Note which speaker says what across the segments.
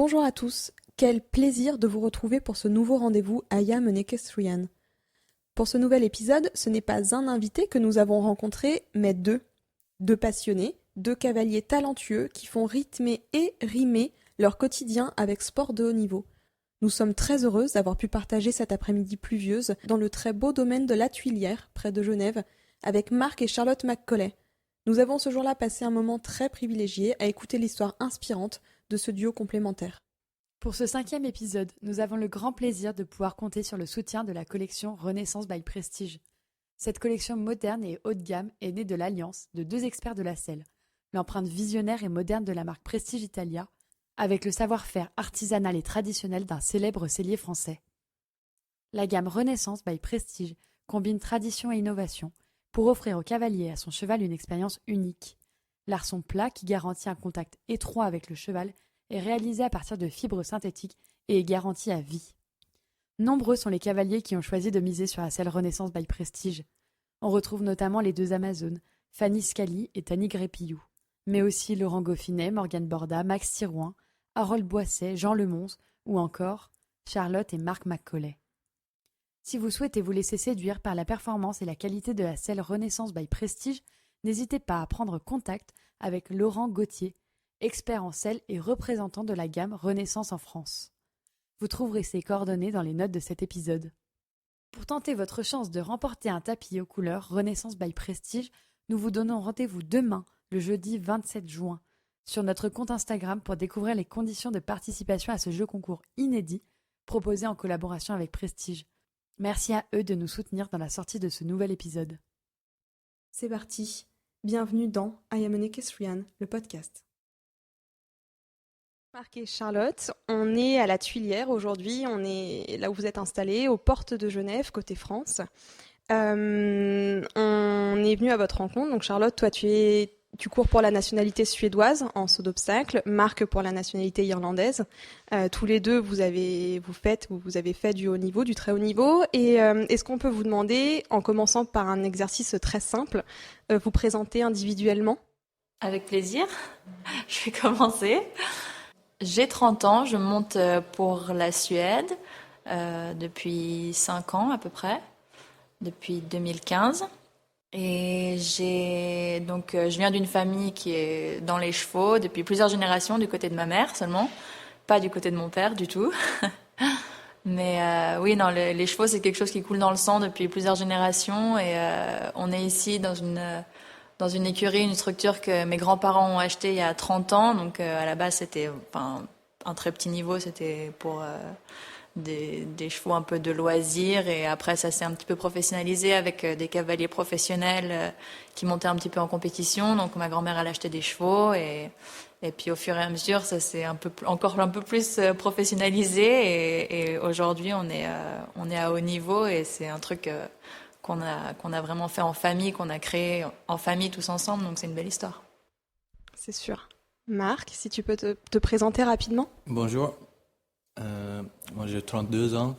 Speaker 1: Bonjour à tous, quel plaisir de vous retrouver pour ce nouveau rendez-vous I Am an Equestrian. Pour ce nouvel épisode, ce n'est pas un invité que nous avons rencontré, mais deux. Deux passionnés, deux cavaliers talentueux qui font rythmer et rimer leur quotidien avec sport de haut niveau. Nous sommes très heureuses d'avoir pu partager cette après-midi pluvieuse dans le très beau domaine de la Tuilière, près de Genève, avec Marc et Charlotte McCauley. Nous avons ce jour-là passé un moment très privilégié à écouter l'histoire inspirante de ce duo complémentaire.
Speaker 2: Pour ce 5e épisode, nous avons le grand plaisir de pouvoir compter sur le soutien de la collection Renaissance by Prestige. Cette collection moderne et haut de gamme est née de l'alliance de deux experts de la selle, l'empreinte visionnaire et moderne de la marque Prestige Italia, avec le savoir-faire artisanal et traditionnel d'un célèbre sellier français. La gamme Renaissance by Prestige combine tradition et innovation pour offrir au cavalier et à son cheval une expérience unique. L'arçon plat qui garantit un contact étroit avec le cheval est réalisé à partir de fibres synthétiques et est garanti à vie. Nombreux sont les cavaliers qui ont choisi de miser sur la selle Renaissance by Prestige. On retrouve notamment les deux Amazones, Fanny Scali et Tanny Grépillou, mais aussi Laurent Goffinet, Morgane Borda, Max Thirouin, Harold Boisset, Jean Lemons ou encore Charlotte et Marc McCauley. Si vous souhaitez vous laisser séduire par la performance et la qualité de la selle Renaissance by Prestige, n'hésitez pas à prendre contact avec Laurent Gauthier, expert en selle et représentant de la gamme Renaissance en France. Vous trouverez ses coordonnées dans les notes de cet épisode. Pour tenter votre chance de remporter un tapis aux couleurs Renaissance by Prestige, nous vous donnons rendez-vous demain, le jeudi 27 juin, sur notre compte Instagram pour découvrir les conditions de participation à ce jeu concours inédit proposé en collaboration avec Prestige. Merci à eux de nous soutenir dans la sortie de ce nouvel épisode.
Speaker 1: C'est parti, bienvenue dans I Am an Equestrian, le podcast. Marc et Charlotte, on est à la Tuilière aujourd'hui, on est là où vous êtes installés, aux portes de Genève, côté France. On est venu à votre rencontre, donc Charlotte, toi tu cours pour la nationalité suédoise en saut d'obstacle, Marc pour la nationalité irlandaise. Tous les deux, vous avez fait du haut niveau, du très haut niveau. Et est-ce qu'on peut vous demander, en commençant par un exercice très simple, vous présenter individuellement ?
Speaker 3: Avec plaisir, je vais commencer. J'ai 30 ans, je monte pour la Suède depuis 5 ans à peu près, depuis 2015. Et je viens d'une famille qui est dans les chevaux depuis plusieurs générations, du côté de ma mère seulement, pas du côté de mon père du tout. Mais oui, non, les chevaux c'est quelque chose qui coule dans le sang depuis plusieurs générations et on est ici dans une écurie, une structure que mes grands-parents ont achetée il y a 30 ans. Donc à la base c'était un très petit niveau, c'était pour des chevaux un peu de loisirs, et après ça s'est un petit peu professionnalisé avec des cavaliers professionnels qui montaient un petit peu en compétition. Donc ma grand-mère elle achetait des chevaux et puis au fur et à mesure ça s'est encore un peu plus professionnalisé et aujourd'hui on est à haut niveau et c'est un truc qu'on a vraiment fait en famille, qu'on a créé en famille tous ensemble, donc c'est une belle histoire.
Speaker 1: C'est sûr. Marc, si tu peux te présenter rapidement.
Speaker 4: Bonjour. Moi j'ai 32 ans,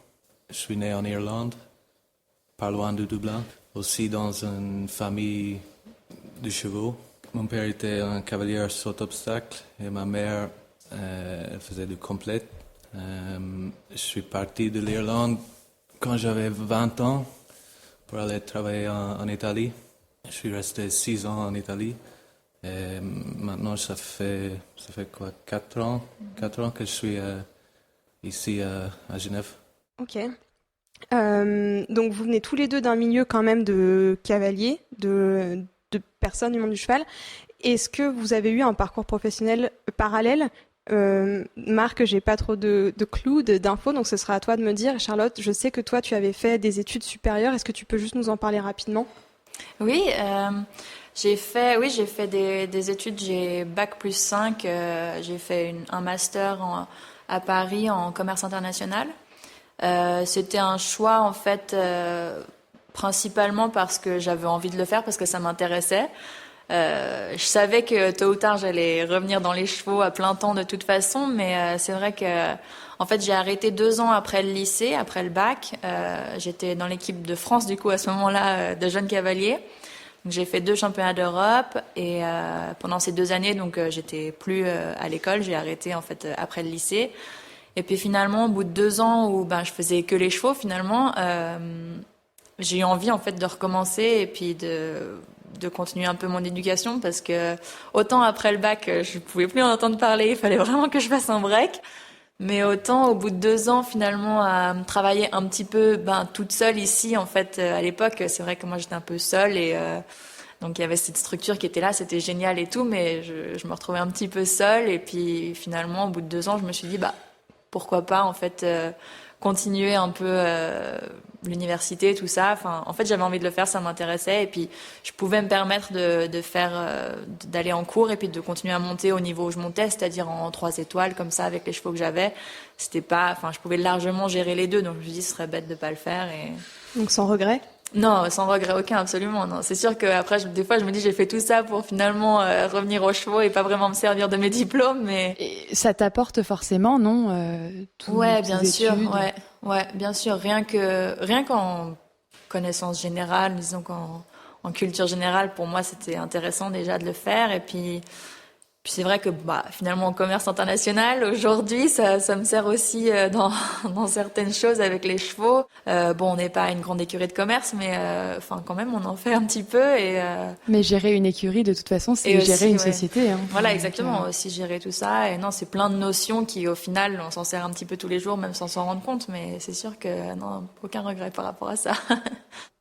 Speaker 4: je suis né en Irlande, pas loin de Dublin, aussi dans une famille de chevaux. Mon père était un cavalier saut-obstacle et ma mère elle faisait du complète. Je suis parti de l'Irlande quand j'avais 20 ans pour aller travailler en Italie. Je suis resté 6 ans en Italie et maintenant ça fait quoi, 4 ans que je suis ici à Genève.
Speaker 1: Ok. Donc vous venez tous les deux d'un milieu quand même de cavaliers, de personnes du monde du cheval. Est-ce que vous avez eu un parcours professionnel parallèle ? Marc, j'ai pas trop de clous, d'infos, donc ce sera à toi de me dire. Charlotte, je sais que toi tu avais fait des études supérieures. Est-ce que tu peux juste nous en parler rapidement ?
Speaker 3: Oui, j'ai fait des études, j'ai Bac+5, j'ai fait un master à Paris en commerce international. C'était un choix en fait principalement parce que j'avais envie de le faire, parce que ça m'intéressait. Je savais que tôt ou tard j'allais revenir dans les chevaux à plein temps de toute façon, mais c'est vrai que en fait j'ai arrêté 2 ans après le lycée, après le bac. J'étais dans l'équipe de France du coup à ce moment-là de jeunes cavaliers. Donc, j'ai fait 2 championnats d'Europe et pendant ces 2 années, donc j'étais plus à l'école, j'ai arrêté en fait après le lycée. Et puis finalement, au bout de 2 ans où je faisais que les chevaux, finalement, j'ai eu envie en fait de recommencer et puis de continuer un peu mon éducation parce que autant après le bac, je pouvais plus en entendre parler, il fallait vraiment que je fasse un break. Mais autant au bout de 2 ans finalement à travailler un petit peu toute seule ici en fait à l'époque c'est vrai que moi j'étais un peu seule et donc il y avait cette structure qui était là, c'était génial et tout, mais je me retrouvais un petit peu seule et puis finalement au bout de 2 ans je me suis dit pourquoi pas en fait continuer un peu l'université, tout ça. Enfin, en fait, j'avais envie de le faire, ça m'intéressait, et puis je pouvais me permettre de faire, d'aller en cours et puis de continuer à monter au niveau où je montais, c'est-à-dire en 3 étoiles comme ça avec les chevaux que j'avais. C'était pas, enfin, je pouvais largement gérer les deux, donc je me suis dit ce serait bête de pas le faire. Et
Speaker 1: Donc sans regret?
Speaker 3: non, sans regret aucun, absolument. Non, c'est sûr que après, des fois, je me dis j'ai fait tout ça pour finalement revenir aux chevaux et pas vraiment me servir de mes diplômes, mais
Speaker 2: Et ça t'apporte forcément, non
Speaker 3: ouais,
Speaker 2: toutes
Speaker 3: bien
Speaker 2: ces
Speaker 3: sûr,
Speaker 2: études
Speaker 3: ouais, bien sûr. Rien qu'en connaissance générale, disons en culture générale, pour moi, c'était intéressant déjà de le faire. Et puis c'est vrai que finalement en commerce international aujourd'hui ça me sert aussi dans certaines choses avec les chevaux. On n'est pas une grande écurie de commerce mais enfin quand même on en fait un petit peu et
Speaker 2: Mais gérer une écurie, de toute façon, c'est
Speaker 3: et
Speaker 2: gérer
Speaker 3: aussi,
Speaker 2: une
Speaker 3: ouais.
Speaker 2: société. Hein.
Speaker 3: Voilà,
Speaker 2: Donc,
Speaker 3: exactement, aussi gérer tout ça. Et non, c'est plein de notions qui, au final, on s'en sert un petit peu tous les jours, même sans s'en rendre compte. Mais c'est sûr que non, aucun regret par rapport à ça.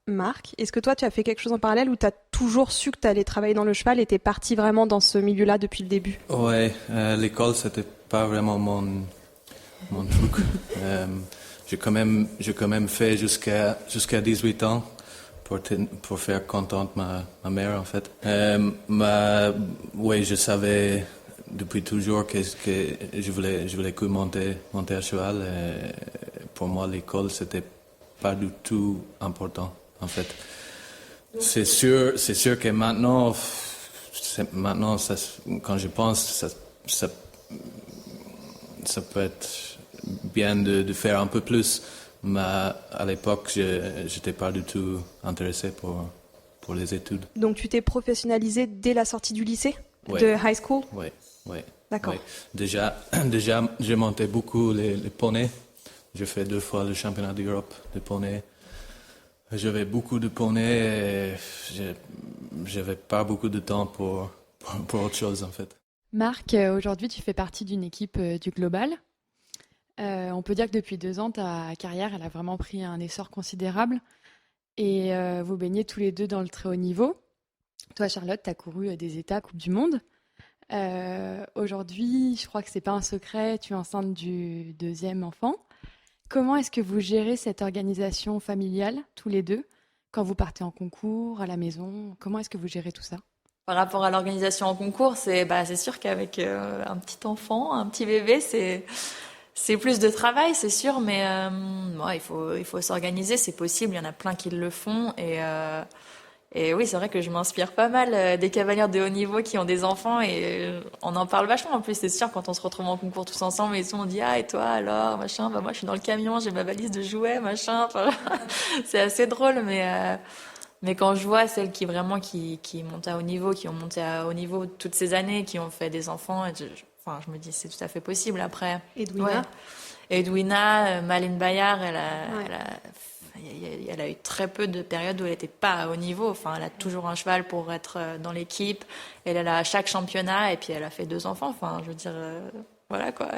Speaker 1: Marc, est-ce que toi tu as fait quelque chose en parallèle ou tu as toujours su que tu allais travailler dans le cheval et t'es parti vraiment dans ce milieu-là depuis le début?
Speaker 4: Ouais, l'école, c'était pas vraiment mon truc. J'ai quand même fait jusqu'à 18 ans pour faire contente ma mère, en fait. Ouais, je savais depuis toujours que je voulais que monter à cheval. Pour moi, l'école, c'était pas du tout important, en fait. C'est sûr que maintenant, quand je pense, ça peut être bien de faire un peu plus, mais à l'époque, je n'étais pas du tout intéressé pour les études.
Speaker 1: Donc tu t'es professionnalisé dès la sortie du lycée,
Speaker 4: Ouais.
Speaker 1: de high school?
Speaker 4: Oui.
Speaker 1: D'accord.
Speaker 4: Ouais. Déjà, j'ai monté beaucoup les poneys. J'ai fait 2 fois le championnat d'Europe de poneys. J'avais beaucoup de poneys et j'avais pas beaucoup de temps pour autre chose, en fait.
Speaker 2: Marc, aujourd'hui, tu fais partie d'une équipe du Global. On peut dire que depuis 2 ans, ta carrière, elle a vraiment pris un essor considérable. Et vous baignez tous les deux dans le très haut niveau. Toi, Charlotte, tu as couru des étapes Coupe du Monde. Aujourd'hui, je crois que c'est pas un secret, tu es enceinte du 2e enfant. Comment est-ce que vous gérez cette organisation familiale, tous les deux, quand vous partez en concours, à la maison? Comment est-ce que vous gérez tout ça?
Speaker 3: Par rapport à l'organisation en concours, c'est sûr qu'avec un petit enfant, un petit bébé, c'est plus de travail, c'est sûr, mais il faut s'organiser, c'est possible, il y en a plein qui le font et oui, c'est vrai que je m'inspire pas mal des cavalières de haut niveau qui ont des enfants et on en parle vachement en plus, c'est sûr, quand on se retrouve en concours tous ensemble et tout, on dit et toi alors, machin, moi je suis dans le camion, j'ai ma valise de jouets, machin, enfin, c'est assez drôle, mais quand je vois celles qui vraiment qui montent à haut niveau, qui ont monté à haut niveau toutes ces années, qui ont fait des enfants, je me dis c'est tout à fait possible après.
Speaker 1: Edwina.
Speaker 3: Ouais. Edwina, Malène Bayard, elle a eu très peu de périodes où elle n'était pas à haut niveau. Enfin, elle a toujours un cheval pour être dans l'équipe. Elle est là à chaque championnat et puis elle a fait 2 enfants. Enfin, je veux dire, voilà quoi.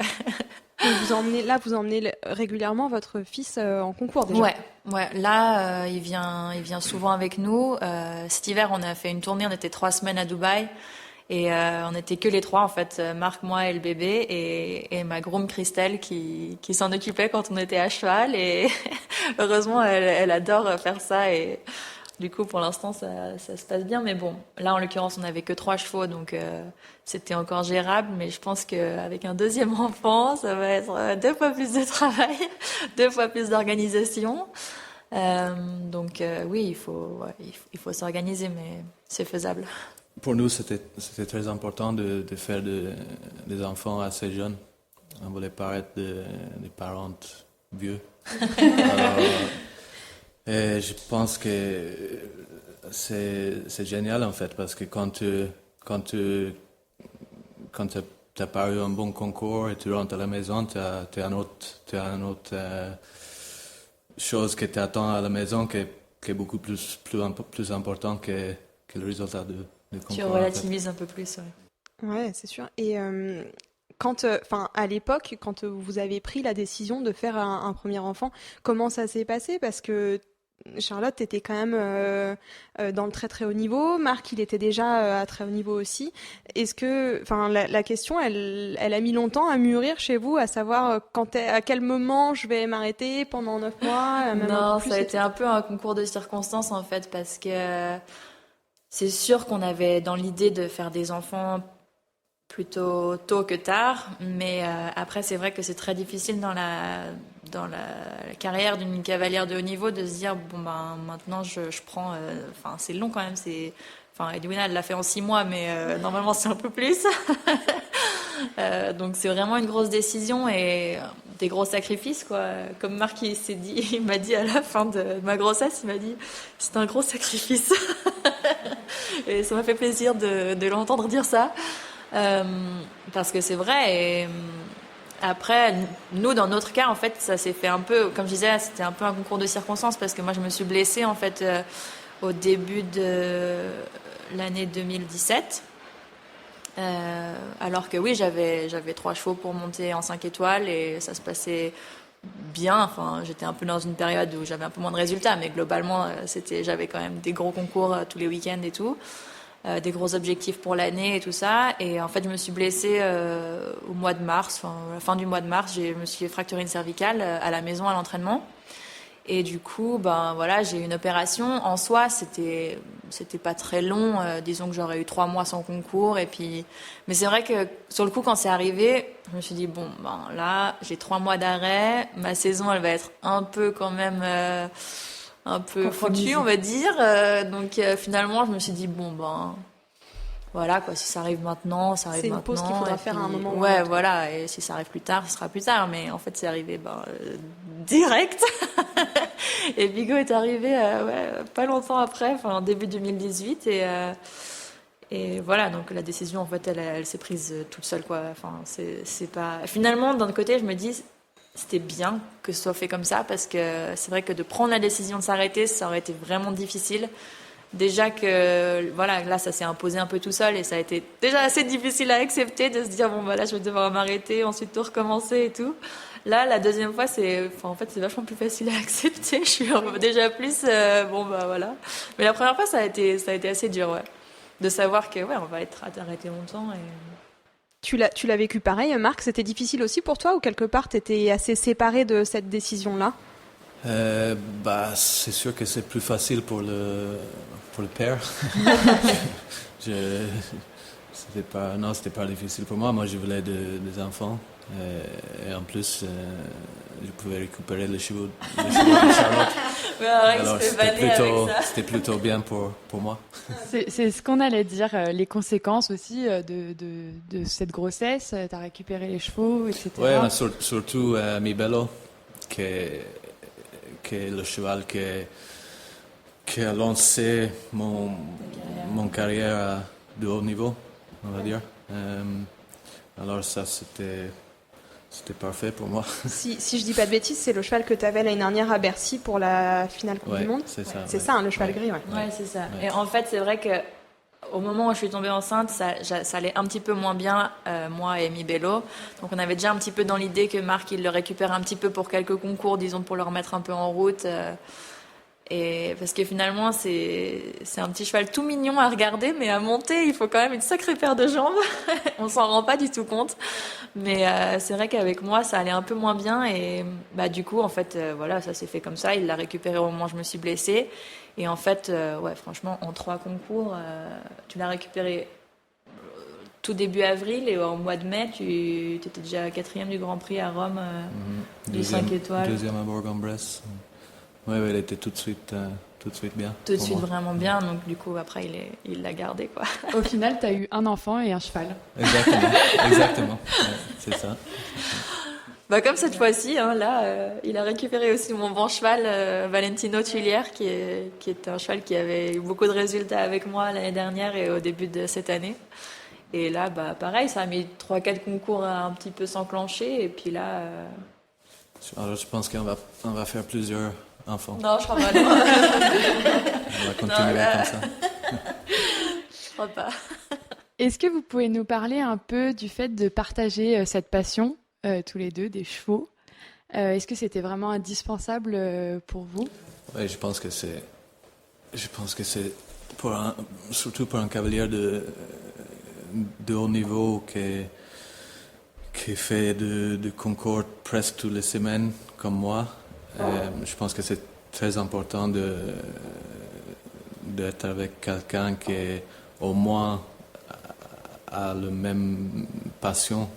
Speaker 1: Et vous emmenez régulièrement votre fils en concours déjà?
Speaker 3: Ouais. Là, il vient souvent avec nous. Cet hiver, on a fait une tournée. On était 3 semaines à Dubaï. Et on n'était que les 3 en fait, Marc, moi et le bébé et ma groom Christelle qui s'en occupait quand on était à cheval et heureusement elle adore faire ça et du coup pour l'instant ça se passe bien, mais bon là en l'occurrence on n'avait que 3 chevaux donc c'était encore gérable, mais je pense qu'avec un 2e enfant ça va être 2 fois plus de travail, 2 fois plus d'organisation. Donc oui il faut s'organiser, mais c'est faisable.
Speaker 4: Pour nous, c'était très important de faire des enfants assez jeunes. On voulait pas être des parents vieux. Alors, et je pense que c'est génial en fait, parce que quand t'as pas eu un bon concours et tu rentres à la maison, t'as un autre chose qui t'attend à la maison qui est beaucoup plus important que le résultat du concours.
Speaker 3: Tu relativises un peu plus, ouais.
Speaker 1: Ouais, c'est sûr. Et à l'époque, quand vous avez pris la décision de faire un premier enfant, comment ça s'est passé? Parce que Charlotte était quand même dans le très très haut niveau. Marc, il était déjà à très haut niveau aussi. Est-ce que, la question, elle a mis longtemps à mûrir chez vous, à savoir à quel moment je vais m'arrêter pendant 9 mois, même un
Speaker 3: Non,
Speaker 1: peu plus,
Speaker 3: ça a été un peu un concours de circonstances en fait, parce que c'est sûr qu'on avait dans l'idée de faire des enfants plutôt tôt que tard, mais après c'est vrai que c'est très difficile dans la carrière d'une cavalière de haut niveau de se dire bon ben maintenant je prends, c'est long quand même, Edwina elle l'a fait en 6 mois, mais normalement c'est un peu plus. Donc c'est vraiment une grosse décision et des gros sacrifices quoi. Comme Marc il m'a dit à la fin de ma grossesse, il m'a dit c'est un gros sacrifice. Et ça m'a fait plaisir de l'entendre dire ça. Parce que c'est vrai. Et après, nous, dans notre cas, en fait, ça s'est fait un peu, comme je disais, c'était un peu un concours de circonstances parce que moi, je me suis blessée, en fait, au début de l'année 2017. Alors que oui, j'avais 3 chevaux pour monter en 5 étoiles et ça se passait bien. Enfin, j'étais un peu dans une période où j'avais un peu moins de résultats, mais globalement, j'avais quand même des gros concours tous les week-ends et tout. Des gros objectifs pour l'année et tout ça. Et en fait, je me suis blessée au mois de mars, à la fin du mois de mars, je me suis fracturé une cervicale à la maison à l'entraînement. Et du coup, j'ai eu une opération. En soi, c'était pas très long. Disons que j'aurais eu 3 mois sans concours. Mais c'est vrai que sur le coup, quand c'est arrivé, je me suis dit bon, là, j'ai 3 mois d'arrêt. Ma saison, elle va être un peu quand même. Un peu foutue, on va dire. Donc finalement, je me suis dit bon voilà quoi, si ça arrive maintenant, ça arrive
Speaker 1: c'est
Speaker 2: maintenant.
Speaker 1: C'est une pause qu'il faudra faire à un moment.
Speaker 2: Ouais, voilà. Et si ça arrive plus tard, ce sera plus tard. Mais en fait, c'est arrivé direct. Et Bigo est arrivé pas longtemps après, en début 2018. Et voilà, donc la décision en fait, elle s'est prise toute seule quoi. Enfin, c'est pas. Finalement, d'un côté, je me dis. C'était bien que ce soit fait comme ça parce que c'est vrai que de prendre la décision de s'arrêter, ça aurait été vraiment difficile. Déjà que là ça s'est imposé un peu tout seul et ça a été déjà assez difficile à accepter de se dire là je vais devoir m'arrêter, ensuite tout recommencer et tout. Là la deuxième fois c'est vachement plus facile à accepter. Je suis déjà plus voilà. Mais la première fois ça a été assez dur de savoir que on va être arrêté longtemps et
Speaker 1: Tu l'as vécu pareil, Marc? C'était difficile aussi pour toi ou quelque part t'étais assez séparé de cette décision-là?
Speaker 4: C'est sûr que c'est plus facile pour le père. C'était pas difficile pour moi. Moi, je voulais des enfants. Et en plus, je pouvais récupérer les chevaux de Charlotte. Alors, c'était plutôt bien pour moi.
Speaker 2: C'est ce qu'on allait dire, les conséquences aussi de cette grossesse. Tu as récupéré les chevaux, etc.
Speaker 4: Oui, surtout Mi Bello, qui est le cheval qui a lancé mon carrière de haut niveau, on va dire. Alors ça, c'était parfait pour moi.
Speaker 1: Si je dis pas de bêtises, c'est le cheval que tu avais l'année dernière à Bercy pour la finale Coupe du Monde.
Speaker 4: C'est ça.
Speaker 1: C'est ça, le cheval gris.
Speaker 3: Ouais, c'est ça. Et en fait, c'est vrai que au moment où je suis tombée enceinte, ça allait un petit peu moins bien, moi et Mi Bello. Donc on avait déjà un petit peu dans l'idée que Marc, il le récupère un petit peu pour quelques concours, disons, pour le remettre un peu en route. Et parce que finalement, c'est un petit cheval tout mignon à regarder, mais à monter, il faut quand même une sacrée paire de jambes. On s'en rend pas du tout compte. Mais c'est vrai qu'avec moi, ça allait un peu moins bien. Et du coup, en fait, ça s'est fait comme ça. Il l'a récupéré au moment où je me suis blessée. Et en fait, franchement, en 3 concours, tu l'as récupéré tout début avril. Et au mois de mai, tu étais déjà 4e du Grand Prix à Rome, du 5 étoiles.
Speaker 4: 2e à Bourg-en-Bresse. Oui, elle était tout de suite bien.
Speaker 3: Tout de suite vraiment bien, donc du coup après il l'a gardé quoi.
Speaker 2: Au final, tu as eu un enfant et un cheval.
Speaker 4: Exactement, ouais, c'est ça.
Speaker 3: Comme cette fois-ci, hein, là, il a récupéré aussi mon bon cheval, Valentino Tulière, qui est un cheval qui avait eu beaucoup de résultats avec moi l'année dernière et au début de cette année. Et là, pareil, ça a mis 3-4 concours à un petit peu s'enclencher. Et puis là...
Speaker 4: Alors, je pense on va faire plusieurs enfants.
Speaker 3: Non, je crois pas. Non.
Speaker 4: On va continuer comme ça.
Speaker 3: Je crois pas.
Speaker 2: Est-ce que vous pouvez nous parler un peu du fait de partager cette passion, tous les deux, des chevaux? Est-ce que c'était vraiment indispensable pour vous?
Speaker 4: Oui, je pense que c'est surtout pour un cavalier de haut niveau qui fait de concours presque toutes les semaines, comme moi. Je pense que c'est très important d'être avec quelqu'un qui au moins a la même passion,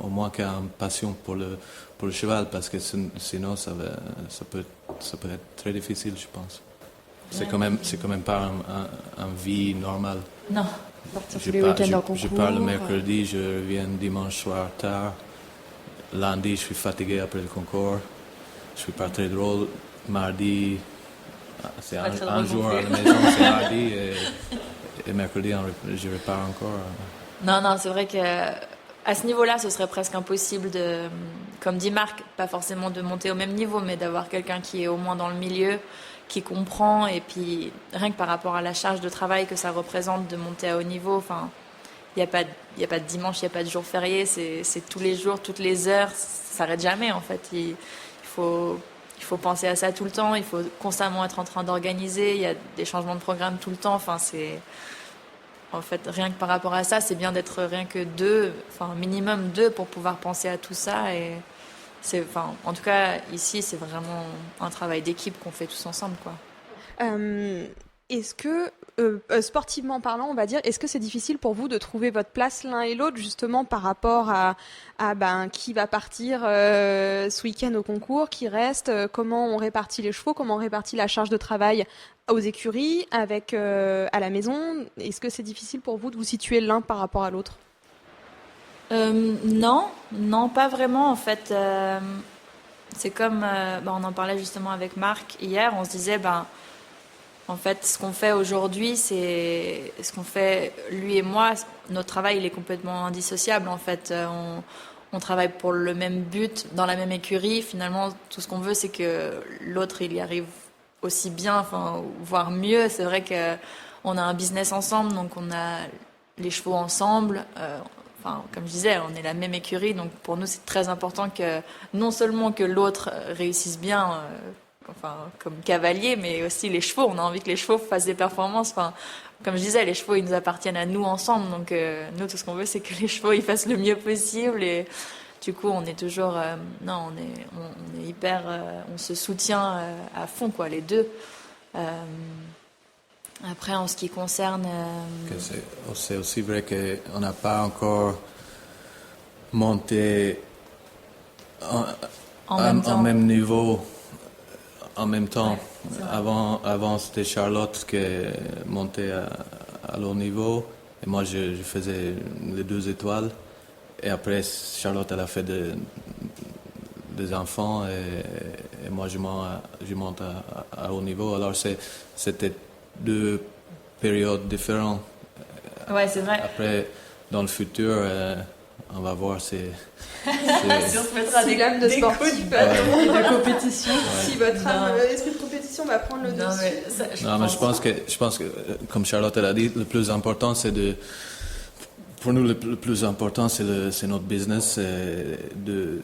Speaker 4: au moins qui a une passion pour le cheval, parce que sinon ça peut être très difficile, je pense. C'est quand même pas un vie normale.
Speaker 3: Non.
Speaker 2: Tous les week-ends en concours.
Speaker 4: Je pars le mercredi, je reviens dimanche soir tard. Lundi, je suis fatigué après le concours. Je suis pas très drôle. Mardi, c'est un jour à la maison, c'est mardi. Et mercredi, je repars encore.
Speaker 3: Non, c'est vrai que à ce niveau-là, ce serait presque impossible de, comme dit Marc, pas forcément de monter au même niveau, mais d'avoir quelqu'un qui est au moins dans le milieu, qui comprend, et puis rien que par rapport à la charge de travail que ça représente de monter à haut niveau, enfin, il n'y a pas de dimanche, il n'y a pas de jour férié, c'est tous les jours, toutes les heures, ça s'arrête jamais en fait. Il faut penser à ça tout le temps, il faut constamment être en train d'organiser, il y a des changements de programme tout le temps, enfin en fait, rien que par rapport à ça, c'est bien d'être rien que deux, enfin minimum deux pour pouvoir penser à tout ça. Et en tout cas, ici, c'est vraiment un travail d'équipe qu'on fait tous ensemble, quoi.
Speaker 1: Est-ce que, sportivement parlant, on va dire, est-ce que c'est difficile pour vous de trouver votre place l'un et l'autre, justement par rapport à qui va partir ce week-end au concours, qui reste, comment on répartit les chevaux, comment on répartit la charge de travail aux écuries, à la maison? Est-ce que c'est difficile pour vous de vous situer l'un par rapport à l'autre?
Speaker 3: Non, pas vraiment en fait. C'est comme, on en parlait justement avec Marc hier, on se disait, en fait, ce qu'on fait aujourd'hui, c'est ce qu'on fait lui et moi. Notre travail, il est complètement indissociable. En fait, on travaille pour le même but, dans la même écurie. Finalement, tout ce qu'on veut, c'est que l'autre, il y arrive aussi bien, enfin, voire mieux. C'est vrai que on a un business ensemble, donc on a les chevaux ensemble. Comme je disais, on est la même écurie, donc pour nous, c'est très important que non seulement que l'autre réussisse bien. Comme cavalier, mais aussi les chevaux. On a envie que les chevaux fassent des performances. Enfin, comme je disais, les chevaux, ils nous appartiennent à nous ensemble. Donc, nous, tout ce qu'on veut, c'est que les chevaux, ils fassent le mieux possible. Et du coup, on est toujours... on est hyper... on se soutient à fond, quoi, les deux. Après, en ce qui concerne...
Speaker 4: C'est aussi vrai qu'on n'a pas encore monté en même niveau. En même temps, avant c'était Charlotte qui montait à haut niveau et moi je faisais les 2 étoiles et après Charlotte elle a fait des enfants et moi je monte à haut niveau. Alors c'était 2 périodes différentes.
Speaker 3: Ouais, c'est vrai.
Speaker 4: Après dans le futur on va voir
Speaker 3: si on se mettra des gammes de sportifs et de compétition.
Speaker 1: Si votre esprit de compétition va prendre le dessus.
Speaker 4: Mais je pense que, comme Charlotte l'a dit, le plus important, pour nous, le plus important, c'est notre business. Le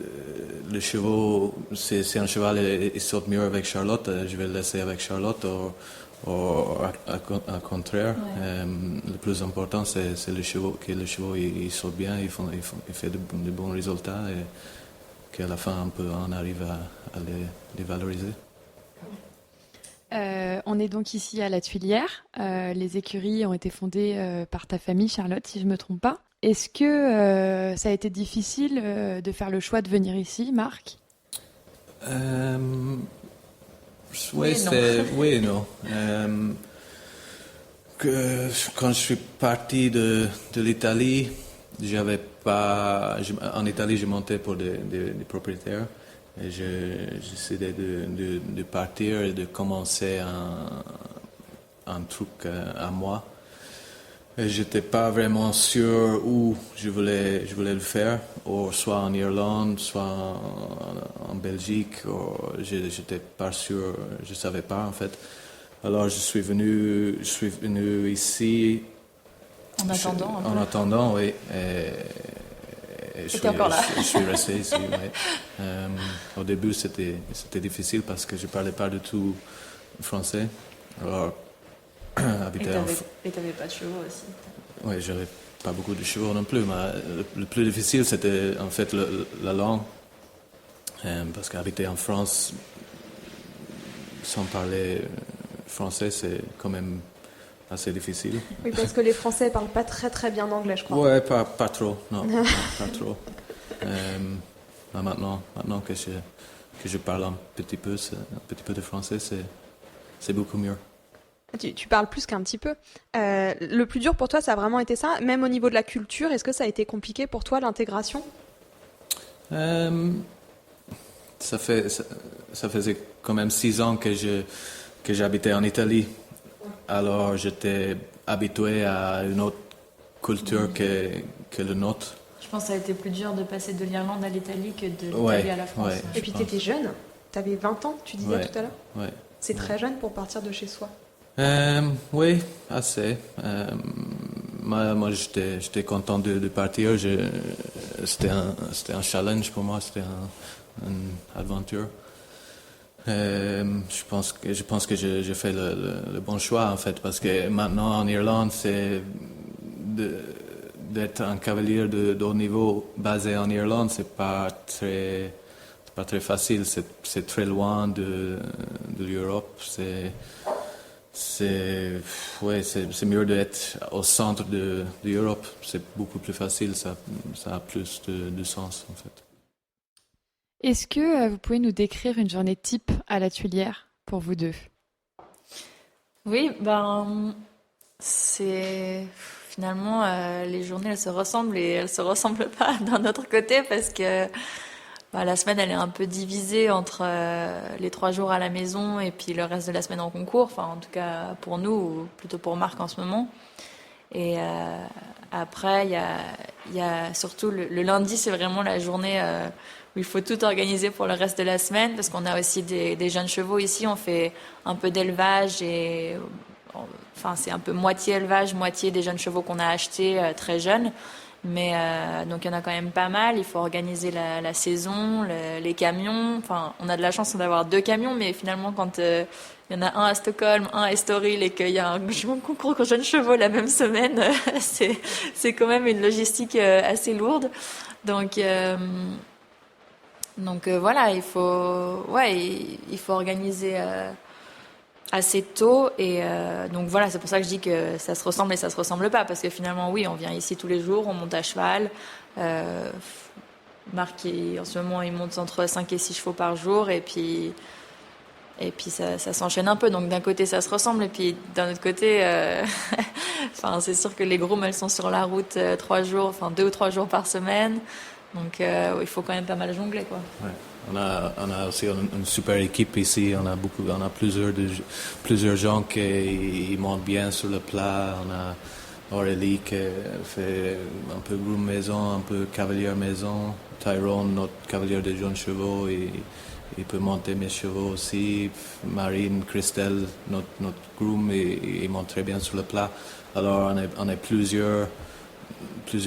Speaker 4: chevaux, c'est un cheval, il saute mieux avec Charlotte, je vais le laisser avec Charlotte. Au contraire, le plus important c'est que les chevaux ils sautent bien, ils font de bons résultats et qu'à la fin on arrive à les valoriser.
Speaker 2: On est donc ici à la Tuilière. Les écuries ont été fondées par ta famille, Charlotte, si je ne me trompe pas. Est-ce que ça a été difficile de faire le choix de venir ici, Marc?
Speaker 4: Oui et non. Quand je suis parti de l'Italie, j'avais En Italie, je montais pour des propriétaires et j'ai décidé de partir et de commencer un truc à moi. Et j'étais pas vraiment sûr où je voulais le faire, ou soit en Irlande, soit en Belgique, ou j'étais pas sûr, je savais pas en fait. Alors je suis venu ici.
Speaker 3: En attendant,
Speaker 4: Oui.
Speaker 3: T'es encore là.
Speaker 4: Je suis resté ici, oui. Au début, c'était difficile parce que je parlais pas du tout français. Alors, habiter
Speaker 3: Et t'avais pas de chevaux aussi.
Speaker 4: Oui, j'avais pas beaucoup de chevaux non plus, mais le plus difficile, c'était en fait la langue. Parce qu'habiter en France, sans parler français, c'est quand même assez difficile.
Speaker 1: Oui, parce que les Français parlent pas très très bien anglais, je crois.
Speaker 4: Ouais, pas trop, non, pas trop. Mais maintenant que je parle un petit peu de français, c'est beaucoup mieux.
Speaker 1: Tu parles plus qu'un petit peu. Le plus dur pour toi, ça a vraiment été ça. Même au niveau de la culture, est-ce que ça a été compliqué pour toi, l'intégration?
Speaker 4: Ça faisait quand même 6 ans que j'habitais en Italie. Alors j'étais habitué à une autre culture que le nôtre.
Speaker 3: Je pense que ça a été plus dur de passer de l'Irlande à l'Italie que de l'Italie à la France.
Speaker 4: Ouais,
Speaker 1: Et puis tu étais jeune, tu avais 20 ans, tu disais tout à l'heure.
Speaker 4: Ouais.
Speaker 1: C'est très jeune pour partir de chez soi.
Speaker 4: Oui, assez. Moi j'étais content de partir. C'était un challenge pour moi, c'était une aventure. Je pense que j'ai fait le bon choix en fait, parce que maintenant en Irlande, d'être un cavalier de haut niveau basé en Irlande, c'est pas très facile. C'est très loin de l'Europe. C'est mieux d'être au centre de l'Europe. C'est beaucoup plus facile. Ça a plus de sens en fait.
Speaker 2: Est-ce que vous pouvez nous décrire une journée type à la Tuilière pour vous deux?
Speaker 3: Oui, c'est finalement les journées elles se ressemblent et elles se ressemblent pas d'un autre côté parce que la semaine elle est un peu divisée entre les 3 jours à la maison et puis le reste de la semaine en concours. Enfin, en tout cas pour nous, ou plutôt pour Marc en ce moment. Et après, il y a surtout le lundi, c'est vraiment la journée où il faut tout organiser pour le reste de la semaine, parce qu'on a aussi des jeunes chevaux ici. On fait un peu d'élevage et enfin c'est un peu moitié élevage, moitié des jeunes chevaux qu'on a achetés très jeunes. Mais donc il y en a quand même pas mal. Il faut organiser la saison, les camions. Enfin, on a de la chance d'avoir 2 camions, mais finalement quand il y en a un à Stockholm, un à Estoril et qu'il y a un concours de jeunes chevaux la même semaine, c'est quand même une logistique assez lourde. Donc voilà, il faut organiser assez tôt et donc voilà, c'est pour ça que je dis que ça se ressemble et ça se ressemble pas, parce que finalement oui, on vient ici tous les jours, on monte à cheval. Marc en ce moment il monte entre 5 et 6 chevaux par jour et puis ça s'enchaîne un peu, donc d'un côté ça se ressemble et puis d'un autre côté enfin c'est sûr que les grooms elles sont sur la route 3 jours, enfin 2 ou 3 jours par semaine, donc il faut quand même pas mal jongler quoi.
Speaker 4: Ouais. On a aussi une super équipe ici. On a plusieurs gens qui montent bien sur le plat. On a Aurélie qui fait un peu groom maison, un peu cavalier maison. Tyrone, notre cavalier de jeunes chevaux, il peut monter mes chevaux aussi. Marine, Christelle, notre groom, il monte très bien sur le plat. Alors on est plusieurs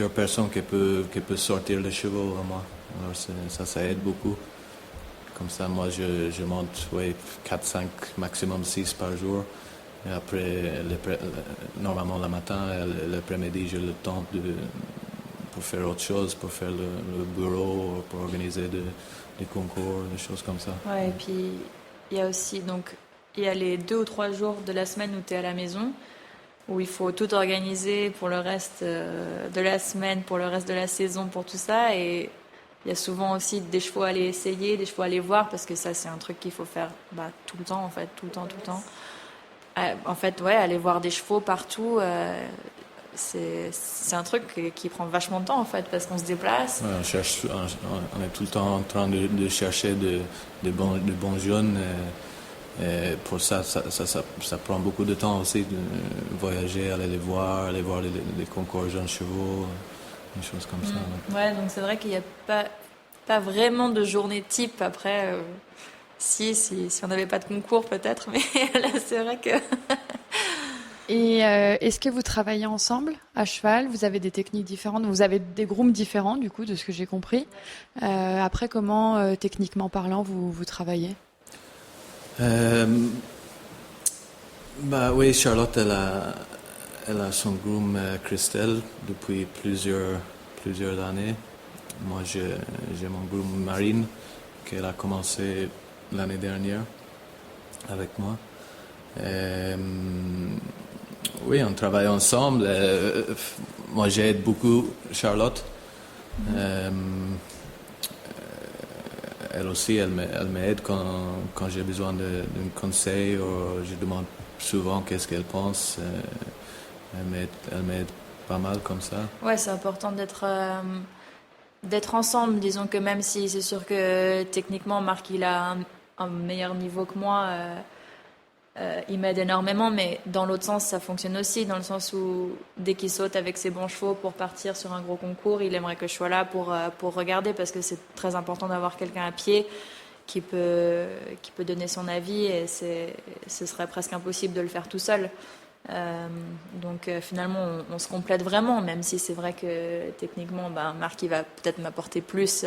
Speaker 4: personnes qui peuvent sortir les chevaux à moi. Alors ça aide beaucoup. Comme ça, moi, je monte 4-5, maximum 6 par jour. Et après, normalement, le matin et l'après-midi, j'ai le temps pour faire autre chose, pour faire le bureau, pour organiser des concours, des choses comme ça.
Speaker 3: Ouais, et puis, il y a aussi, donc, il y a les 2 ou 3 jours de la semaine où tu es à la maison, où il faut tout organiser pour le reste de la semaine, pour le reste de la saison, pour tout ça. Et il y a souvent aussi des chevaux à aller essayer, des chevaux à aller voir, parce que ça, c'est un truc qu'il faut faire tout le temps, en fait, tout le temps. En fait, aller voir des chevaux partout. c'est un truc qui prend vachement de temps en fait parce qu'on se déplace.
Speaker 4: Ouais, on est tout le temps en train de chercher de bons jeunes. Pour ça prend beaucoup de temps aussi de voyager, aller les voir les concours jeunes chevaux, des choses comme ça.
Speaker 3: Ouais, donc c'est vrai qu'il n'y a pas vraiment de journée type. Après, si on n'avait pas de concours peut-être, mais là c'est vrai que...
Speaker 2: Et est-ce que vous travaillez ensemble à cheval? Vous avez des techniques différentes? Vous avez des grooms différents, du coup, de ce que j'ai compris. Après, comment, techniquement parlant, vous travaillez?
Speaker 4: Bah oui, Charlotte, elle a son groom Christelle depuis plusieurs années. Moi, j'ai mon groom Marine, qu'elle a commencé l'année dernière avec moi. Oui, on travaille ensemble. Moi, j'aide beaucoup Charlotte. Elle aussi, elle m'aide quand j'ai besoin d'un conseil ou je demande souvent qu'est-ce qu'elle pense. Elle m'aide pas mal comme ça.
Speaker 3: Ouais, c'est important d'être ensemble. Disons que même si c'est sûr que techniquement Marc il a un meilleur niveau que moi, il m'aide énormément, mais dans l'autre sens ça fonctionne aussi, dans le sens où dès qu'il saute avec ses bons chevaux pour partir sur un gros concours, il aimerait que je sois là pour regarder, parce que c'est très important d'avoir quelqu'un à pied qui peut donner son avis, et ce serait presque impossible de le faire tout seul. Donc finalement on se complète vraiment, même si c'est vrai que techniquement Marc il va peut-être m'apporter plus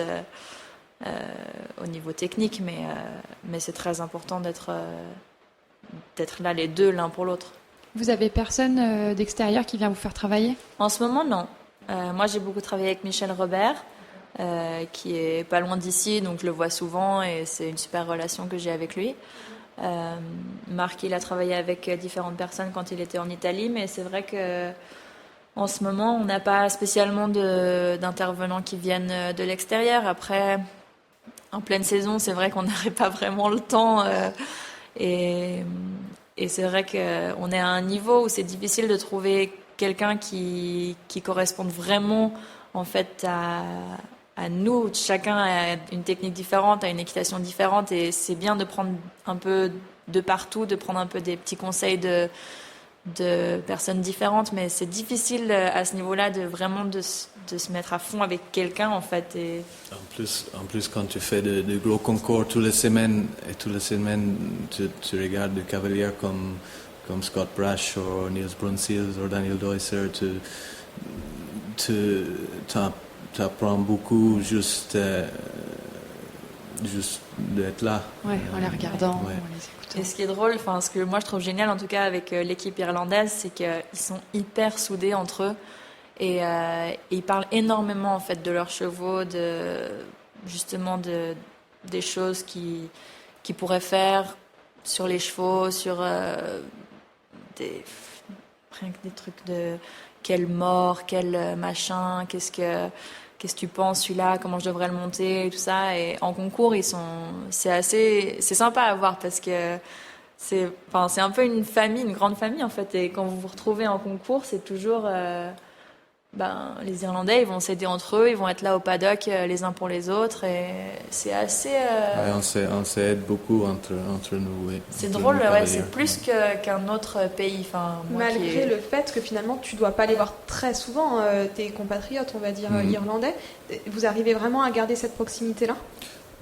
Speaker 3: au niveau technique, mais c'est très important d'être là les deux l'un pour l'autre.
Speaker 2: Vous avez personne d'extérieur qui vient vous faire travailler?
Speaker 3: En ce moment non. Moi j'ai beaucoup travaillé avec Michel Robert, qui est pas loin d'ici, donc je le vois souvent et c'est une super relation que j'ai avec lui. Marc il a travaillé avec différentes personnes quand il était en Italie, mais c'est vrai que en ce moment on n'a pas spécialement d'intervenants qui viennent de l'extérieur. Après, en pleine saison, c'est vrai qu'on n'aurait pas vraiment le temps, et c'est vrai qu'on est à un niveau où c'est difficile de trouver quelqu'un qui corresponde vraiment en fait à nous. Chacun a une technique différente, a une équitation différente, et c'est bien de prendre un peu de partout, de prendre un peu des petits conseils de personnes différentes, mais c'est difficile à ce niveau-là de vraiment de se mettre à fond avec quelqu'un en fait. Et...
Speaker 4: En plus, quand tu fais de gros concours toutes les semaines, tu regardes des cavaliers comme Scott Brash ou Niels Brunsils ou Daniel Deusser, tu apprends beaucoup juste d'être là.
Speaker 2: Ouais, en les regardant,
Speaker 4: ouais.
Speaker 2: en les écoutant.
Speaker 3: Et ce qui est drôle, enfin ce que moi je trouve génial en tout cas avec l'équipe irlandaise, c'est qu'ils sont hyper soudés entre eux, et ils parlent énormément en fait de leurs chevaux, justement des choses qu'ils pourraient faire sur les chevaux, sur rien que des trucs de quel mort, quel machin, qu'est-ce que tu penses celui-là, comment je devrais le monter, et tout ça. Et en concours, c'est sympa à voir, parce que c'est un peu une famille, une grande famille en fait. Et quand vous vous retrouvez en concours, c'est toujours, les Irlandais, ils vont s'aider entre eux, ils vont être là au paddock les uns pour les autres, et c'est assez.
Speaker 4: Ouais, on s'aide beaucoup entre nous. Oui,
Speaker 3: c'est drôle, ouais, c'est plus qu'un autre pays. Enfin,
Speaker 1: malgré le fait que finalement tu dois pas les voir très souvent, tes compatriotes, on va dire irlandais, vous arrivez vraiment à garder cette proximité-là?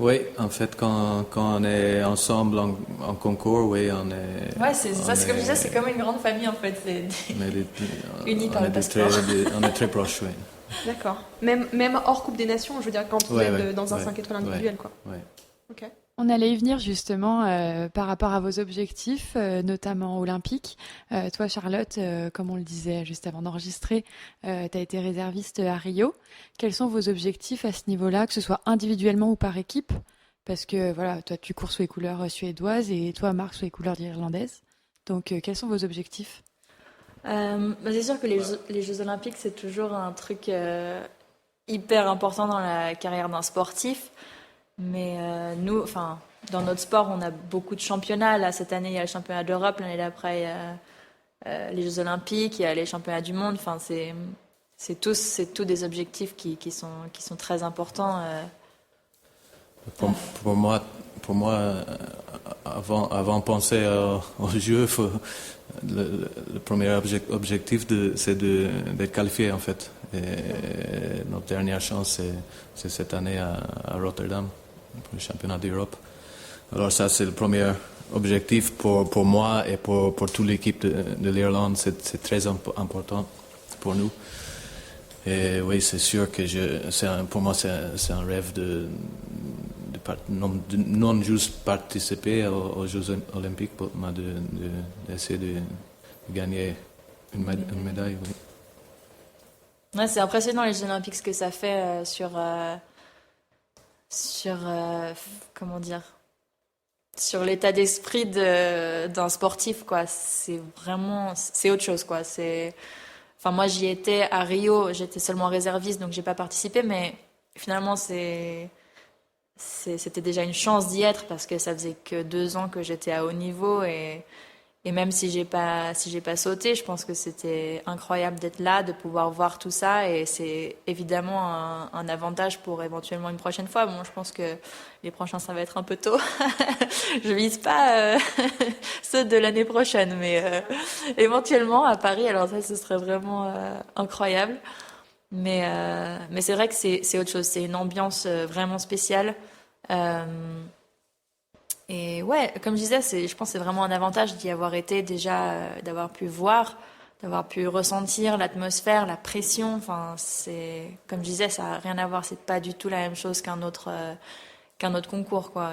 Speaker 4: Oui, en fait, quand on est ensemble en concours, oui, on est...
Speaker 3: Ouais, c'est ça, c'est comme je disais, c'est comme une grande famille, en fait. Unis par le passeport.
Speaker 4: On est très proches, oui.
Speaker 1: D'accord. Même hors Coupe des Nations, je veux dire, quand vous êtes dans un 5 étoiles individuel, quoi.
Speaker 4: Ouais.
Speaker 1: Ok.
Speaker 2: On allait y venir justement par rapport à vos objectifs, notamment olympiques. Toi, Charlotte, comme on le disait juste avant d'enregistrer, tu as été réserviste à Rio. Quels sont vos objectifs à ce niveau-là, que ce soit individuellement ou par équipe? Parce que voilà, toi, tu cours sous les couleurs suédoises et toi, Marc, sous les couleurs irlandaises. Donc, quels sont vos objectifs?
Speaker 3: C'est sûr que les Jeux Olympiques, c'est toujours un truc hyper important dans la carrière d'un sportif. Mais nous, dans notre sport, on a beaucoup de championnats. Là, cette année, il y a le championnat d'Europe. L'année d'après, il y les Jeux Olympiques, il y a les championnats du monde. Enfin, c'est tous des objectifs qui sont très importants.
Speaker 4: Pour moi, avant de penser aux Jeux, le premier objectif c'est d'être qualifié en fait. Et notre dernière chance, c'est cette année à Rotterdam, pour le championnat d'Europe. Alors ça, c'est le premier objectif pour moi et pour toute l'équipe de l'Irlande. C'est très important pour nous. Et oui, c'est sûr que pour moi, c'est un rêve de non juste participer aux Jeux Olympiques, mais d'essayer de gagner une médaille. Oui.
Speaker 3: Ouais, c'est impressionnant les Jeux Olympiques, ce que ça fait comment dire, sur l'état d'esprit d'un sportif, quoi. C'est autre chose, quoi. Enfin, moi, j'y étais à Rio, j'étais seulement réserviste, donc j'ai pas participé, mais finalement, c'était déjà une chance d'y être parce que ça faisait que 2 ans que j'étais à haut niveau et même si j'ai pas sauté, je pense que c'était incroyable d'être là, de pouvoir voir tout ça et c'est évidemment un avantage pour éventuellement une prochaine fois. Bon, je pense que les prochains ça va être un peu tôt. Je vise pas ceux de l'année prochaine, mais éventuellement à Paris. Alors ça, ce serait vraiment incroyable. Mais c'est vrai que c'est autre chose. C'est une ambiance vraiment spéciale. Euh, et ouais, comme je disais, je pense que c'est vraiment un avantage d'y avoir été déjà, d'avoir pu voir, d'avoir pu ressentir l'atmosphère, la pression. Enfin, comme je disais, ça n'a rien à voir. C'est pas du tout la même chose qu'un autre concours, quoi.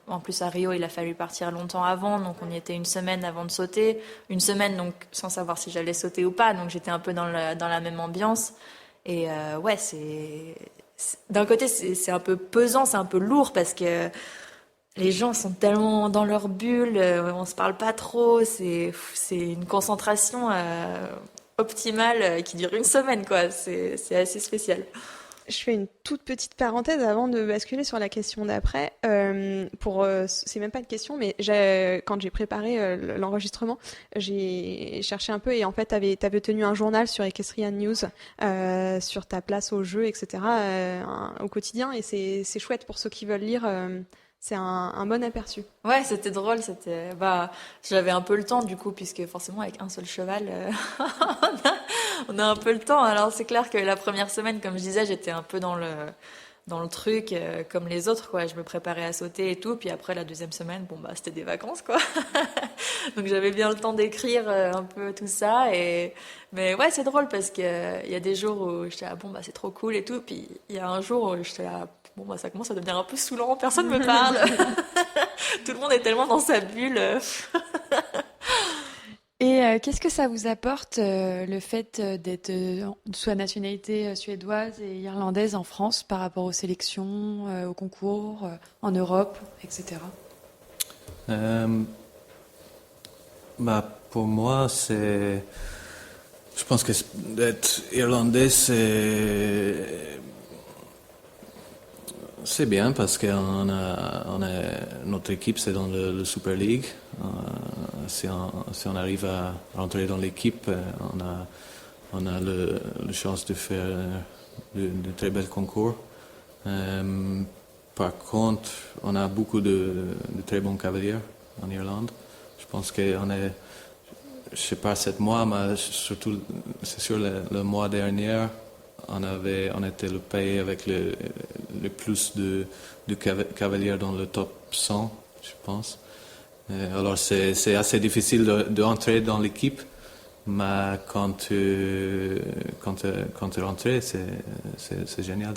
Speaker 3: En plus, à Rio, il a fallu partir longtemps avant, donc on y était une semaine avant de sauter. Une semaine, donc, sans savoir si j'allais sauter ou pas, donc j'étais un peu dans la même ambiance. Et ouais, d'un côté, c'est un peu pesant, c'est un peu lourd, parce que les gens sont tellement dans leur bulle, on se parle pas trop, c'est une concentration optimale qui dure une semaine, quoi. C'est assez spécial.
Speaker 1: Je fais une toute petite parenthèse avant de basculer sur la question d'après. C'est même pas une question, mais quand j'ai préparé l'enregistrement, j'ai cherché un peu et en fait, t'avais tenu un journal sur Equestrian News sur ta place au jeu, etc. Au quotidien et c'est chouette pour ceux qui veulent lire. C'est un bon aperçu.
Speaker 3: Ouais, c'était drôle, j'avais un peu le temps du coup, puisque forcément avec un seul cheval, on a un peu le temps. Alors c'est clair que la première semaine, comme je disais, j'étais un peu dans le truc, comme les autres, quoi. Je me préparais à sauter et tout, puis après la deuxième semaine, bon bah c'était des vacances, quoi. Donc j'avais bien le temps d'écrire un peu tout ça, mais ouais, c'est drôle parce que il y a des jours où j'étais là, bon bah c'est trop cool et tout, puis il y a un jour où j'étais là, bon bah ça commence à devenir un peu saoulant, personne me parle. Tout le monde est tellement dans sa bulle.
Speaker 2: Et qu'est-ce que ça vous apporte le fait d'être soit nationalité suédoise et irlandaise en France par rapport aux sélections, aux concours, en Europe, etc.
Speaker 4: Bah, pour moi, je pense que d'être irlandais, c'est bien parce que notre équipe, c'est dans le Super League. Si on arrive à rentrer dans l'équipe, on a la chance de faire de très bels concours. Par contre, on a beaucoup de très bons cavaliers en Irlande. Je pense qu'on est, je sais pas, 7 mois, mais surtout, c'est sûr, le mois dernier, on était le pays avec le plus de cavaliers dans le top 100, je pense. Alors c'est assez difficile d'entrer dans l'équipe, mais quand tu rentres, c'est génial,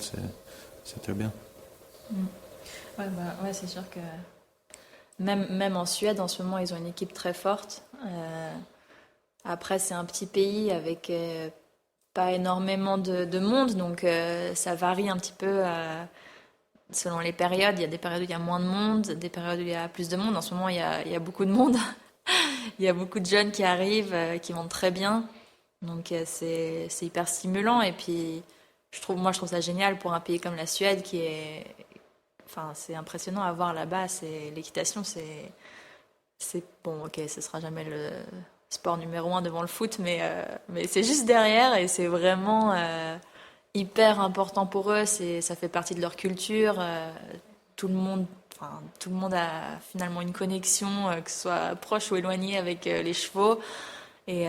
Speaker 4: c'est très bien.
Speaker 3: Ouais, ouais, c'est sûr que même en Suède, en ce moment, ils ont une équipe très forte. Après, c'est un petit pays avec pas énormément de monde, donc ça varie un petit peu selon les périodes. Il y a des périodes où il y a moins de monde, des périodes où il y a plus de monde. En ce moment, il y a beaucoup de monde. Il y a beaucoup de jeunes qui arrivent, qui montent très bien. Donc c'est hyper stimulant. Et puis, moi, je trouve ça génial pour un pays comme la Suède qui est... Enfin, c'est impressionnant à voir là-bas. L'équitation, c'est bon, ok, ce sera jamais sport numéro 1 devant le foot, mais c'est juste derrière et c'est vraiment hyper important pour eux. Ça fait partie de leur culture. Tout le monde a finalement une connexion, que ce soit proche ou éloignée, avec les chevaux. Et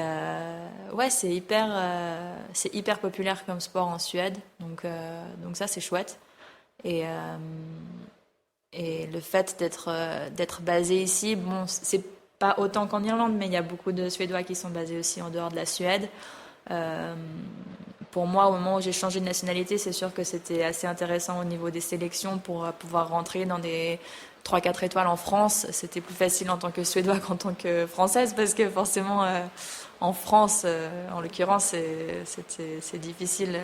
Speaker 3: ouais, c'est hyper populaire comme sport en Suède. Donc ça, c'est chouette. Et le fait d'être basé ici, bon, c'est pas autant qu'en Irlande, mais il y a beaucoup de Suédois qui sont basés aussi en dehors de la Suède. Pour moi, au moment où j'ai changé de nationalité, c'est sûr que c'était assez intéressant au niveau des sélections pour pouvoir rentrer dans des 3-4 étoiles en France. C'était plus facile en tant que Suédois qu'en tant que Française, parce que forcément, en France, en l'occurrence, c'est difficile.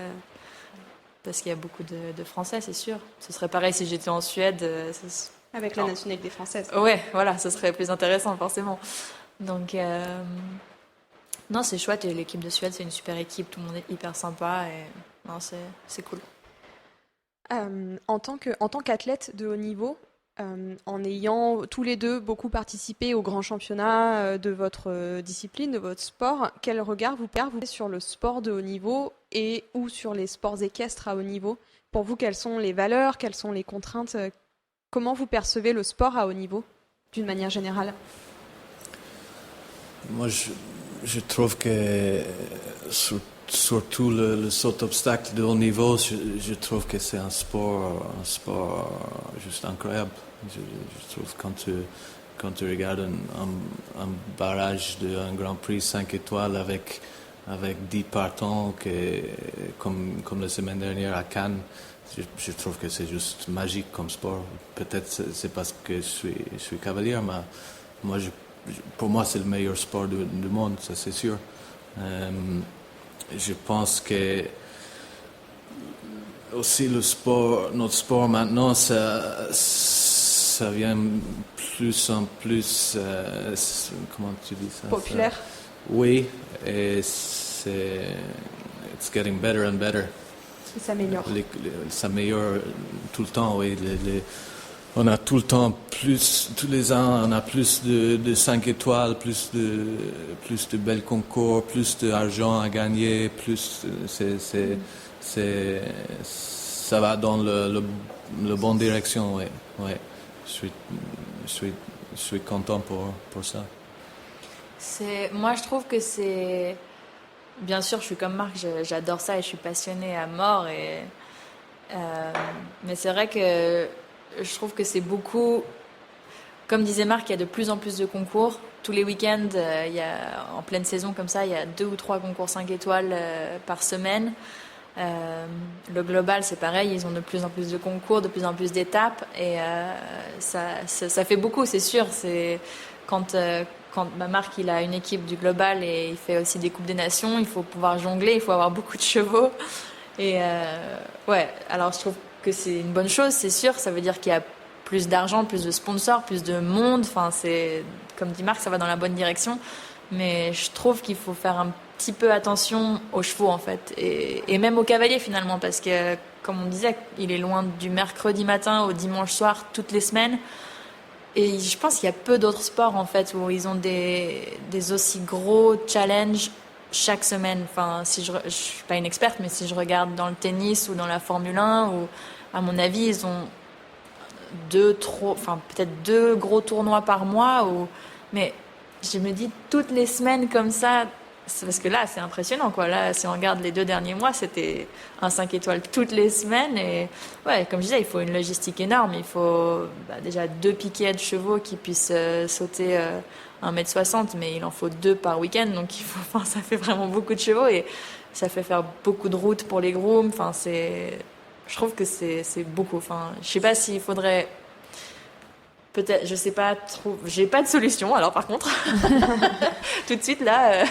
Speaker 3: Parce qu'il y a beaucoup de Français, c'est sûr. Ce serait pareil si j'étais en Suède.
Speaker 1: Avec la nationalité française.
Speaker 3: Ouais, voilà, ce serait plus intéressant, forcément. Donc, non, c'est chouette. Et l'équipe de Suède, c'est une super équipe. Tout le monde est hyper sympa. Et non, c'est cool.
Speaker 1: En tant qu'athlète de haut niveau, en ayant tous les deux beaucoup participé aux grands championnats de votre discipline, de votre sport, quel regard vous portez sur le sport de haut niveau et ou sur les sports équestres à haut niveau? Pour vous, quelles sont les valeurs, quelles sont les contraintes? Comment vous percevez le sport à haut niveau, d'une manière générale?
Speaker 4: Moi, je trouve que surtout le saut obstacle de haut niveau, je trouve que c'est un sport juste incroyable. Je trouve quand tu regardes un barrage d'un Grand Prix 5 étoiles avec 10 partants comme la semaine dernière à Cannes, je trouve que c'est juste magique comme sport. Peut-être c'est parce que je suis cavalier, mais pour moi c'est le meilleur sport du monde, ça c'est sûr. Je pense que aussi notre sport maintenant, ça vient plus en plus, comment tu dis ça?
Speaker 1: Populaire.
Speaker 4: Oui, et it's getting better and better.
Speaker 1: Il s'améliore.
Speaker 4: Ça s'améliore tout le temps, oui. On a tout le temps tous les ans, on a plus de 5 étoiles, plus de belles concours, plus d'argent à gagner, ça va dans la bonne direction, oui. Ouais. Je suis content pour ça.
Speaker 3: Moi, je trouve que c'est... Bien sûr, je suis comme Marc, j'adore ça et je suis passionnée à mort. Mais c'est vrai que je trouve que c'est beaucoup... Comme disait Marc, il y a de plus en plus de concours. Tous les week-ends, en pleine saison comme ça, il y a 2 ou 3 concours 5 étoiles par semaine. Le global, c'est pareil, ils ont de plus en plus de concours, de plus en plus d'étapes. Et ça fait beaucoup, c'est sûr. C'est quand Marc il a une équipe du global et il fait aussi des coupes des nations, il faut pouvoir jongler, il faut avoir beaucoup de chevaux. Et ouais, alors je trouve que c'est une bonne chose, c'est sûr. Ça veut dire qu'il y a plus d'argent, plus de sponsors, plus de monde. Enfin, comme dit Marc, ça va dans la bonne direction. Mais je trouve qu'il faut faire un petit peu attention aux chevaux en fait, et même aux cavaliers finalement, parce que comme on disait, il est loin du mercredi matin au dimanche soir toutes les semaines. Et je pense qu'il y a peu d'autres sports en fait où ils ont des aussi gros challenges chaque semaine. Enfin, je suis pas une experte, mais si je regarde dans le tennis ou dans la Formule 1, ou à mon avis ils ont peut-être 2 gros tournois par mois. Mais je me dis toutes les semaines comme ça, parce que là c'est impressionnant quoi. Là, si on regarde les 2 derniers mois, c'était un 5 étoiles toutes les semaines. Et ouais, comme je disais, il faut une logistique énorme. Il faut déjà 2 piquets de chevaux qui puissent sauter 1m60, mais il en faut 2 par week-end, donc ça fait vraiment beaucoup de chevaux et ça fait faire beaucoup de routes pour les grooms. Enfin, je trouve que c'est beaucoup. Enfin, je sais pas s'il faudrait... Peut-être, je sais pas trop. J'ai pas de solution. Alors par contre, tout de suite là,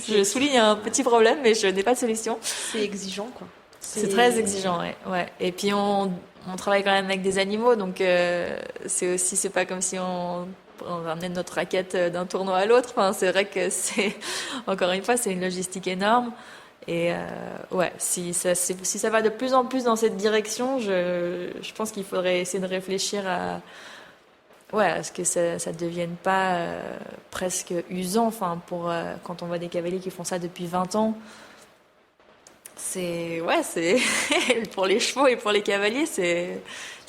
Speaker 3: je souligne un petit problème, mais je n'ai pas de solution.
Speaker 1: C'est exigeant, quoi.
Speaker 3: C'est très exigeant, ouais. Et puis on travaille quand même avec des animaux, donc c'est pas comme si on ramenait notre raquette d'un tournoi à l'autre. Enfin, c'est vrai que encore une fois, c'est une logistique énorme. Et ouais, si ça va de plus en plus dans cette direction, je pense qu'il faudrait essayer de réfléchir ouais, à ce que ça devienne pas presque usant. Enfin, quand on voit des cavaliers qui font ça depuis 20 ans, c'est pour les chevaux et pour les cavaliers, c'est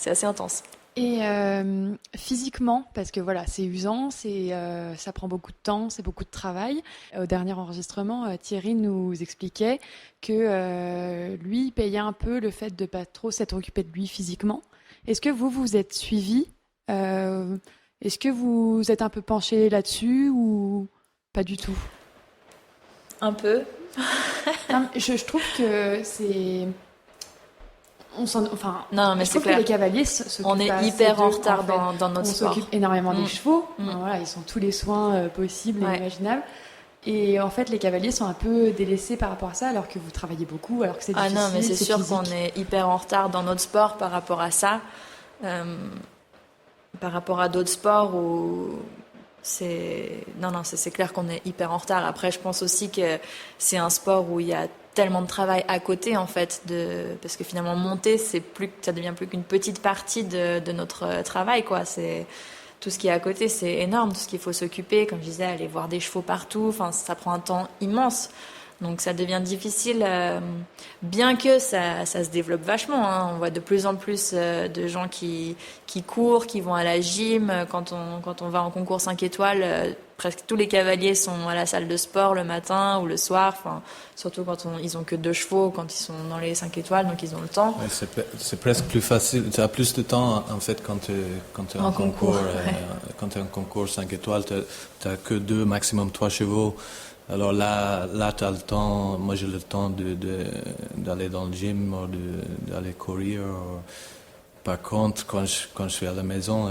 Speaker 3: assez intense.
Speaker 2: Et physiquement, parce que voilà, c'est usant, ça prend beaucoup de temps, c'est beaucoup de travail. Au dernier enregistrement, Thierry nous expliquait que lui, il payait un peu le fait de pas trop s'être occupé de lui physiquement. Est-ce que vous êtes suivi? Est-ce que vous êtes un peu penché là-dessus ou pas du tout?
Speaker 3: Un peu.
Speaker 2: Non, je trouve que c'est...
Speaker 3: Non, mais
Speaker 2: je
Speaker 3: c'est
Speaker 2: trouve
Speaker 3: clair.
Speaker 2: que les cavaliers s'occupent
Speaker 3: On est
Speaker 2: pas
Speaker 3: hyper
Speaker 2: assez
Speaker 3: en
Speaker 2: d'eux,
Speaker 3: retard
Speaker 2: en fait.
Speaker 3: dans notre
Speaker 2: On
Speaker 3: sport.
Speaker 2: s'occupe énormément des chevaux.
Speaker 3: Mm.
Speaker 2: Enfin, voilà, ils ont tous les soins possibles et
Speaker 3: Ouais.
Speaker 2: imaginables. Et en fait, les cavaliers sont un peu délaissés par rapport à ça, alors que vous travaillez beaucoup, alors que c'est
Speaker 3: Ah
Speaker 2: difficile,
Speaker 3: non, mais c'est sûr
Speaker 2: physique.
Speaker 3: qu'on est hyper en retard dans notre sport par rapport à ça. Par rapport à d'autres sports où c'est clair qu'on est hyper en retard. Après, je pense aussi que c'est un sport où il y a tellement de travail à côté, en fait, parce que finalement, monter, ça devient plus qu'une petite partie de notre travail, quoi. C'est tout ce qui est à côté, c'est énorme, tout ce qu'il faut s'occuper. Comme je disais, aller voir des chevaux partout, enfin, ça prend un temps immense. Donc ça devient difficile, bien que ça se développe vachement. Hein. On voit de plus en plus de gens qui courent, qui vont à la gym. Quand on va en concours 5 étoiles, presque tous les cavaliers sont à la salle de sport le matin ou le soir. Enfin, surtout quand ils ont que 2 chevaux, quand ils sont dans les 5 étoiles, donc ils ont le temps.
Speaker 4: Ouais, c'est presque plus facile. Tu as plus de temps, en fait, quand tu es
Speaker 3: En concours, ouais.
Speaker 4: Quand tu es en concours 5 étoiles, tu n'as que 2, maximum 3 chevaux. Alors là tu as le temps. Moi, j'ai le temps d'aller dans le gym ou d'aller courir. Par contre, quand je suis à la maison,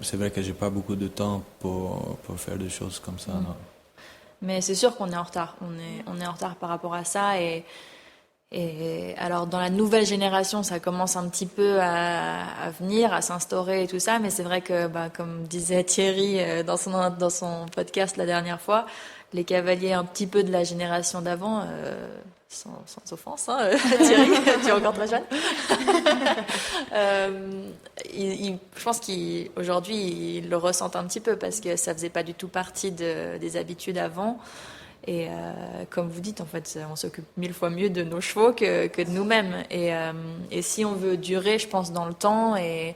Speaker 4: c'est vrai que j'ai pas beaucoup de temps pour faire des choses comme ça. Non.
Speaker 3: Mais c'est sûr qu'on est en retard. On est en retard par rapport à ça. Et alors, dans la nouvelle génération, ça commence un petit peu à venir, à s'instaurer et tout ça. Mais c'est vrai que, comme disait Thierry dans son podcast la dernière fois, les cavaliers un petit peu de la génération d'avant, sans offense, hein, Thierry, tu es encore très jeune. Je pense qu'aujourd'hui, ils le ressentent un petit peu parce que ça faisait pas du tout partie des habitudes avant. Et comme vous dites, en fait, on s'occupe 1000 fois mieux de nos chevaux que de nous-mêmes. Et si on veut durer, je pense, dans le temps et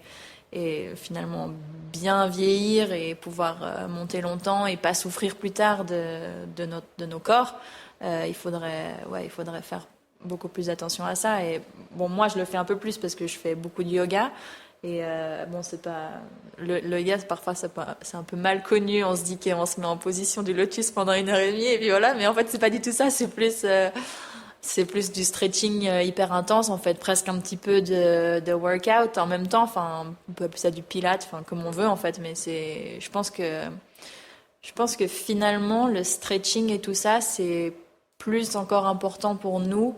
Speaker 3: finalement bien vieillir et pouvoir monter longtemps et pas souffrir plus tard de nos corps, il faudrait faire beaucoup plus attention à ça. Et bon, moi, je le fais un peu plus parce que je fais beaucoup de yoga. Et bon, c'est pas le yoga, parfois c'est un peu mal connu. On se dit qu'on se met en position du lotus pendant 1h30 et puis voilà. Mais en fait, c'est pas du tout ça. C'est plus du stretching hyper intense, en fait, presque un petit peu de workout en même temps. Enfin, on peut appeler ça du pilates, enfin comme on veut en fait. Mais je pense que finalement le stretching et tout ça, c'est plus encore important pour nous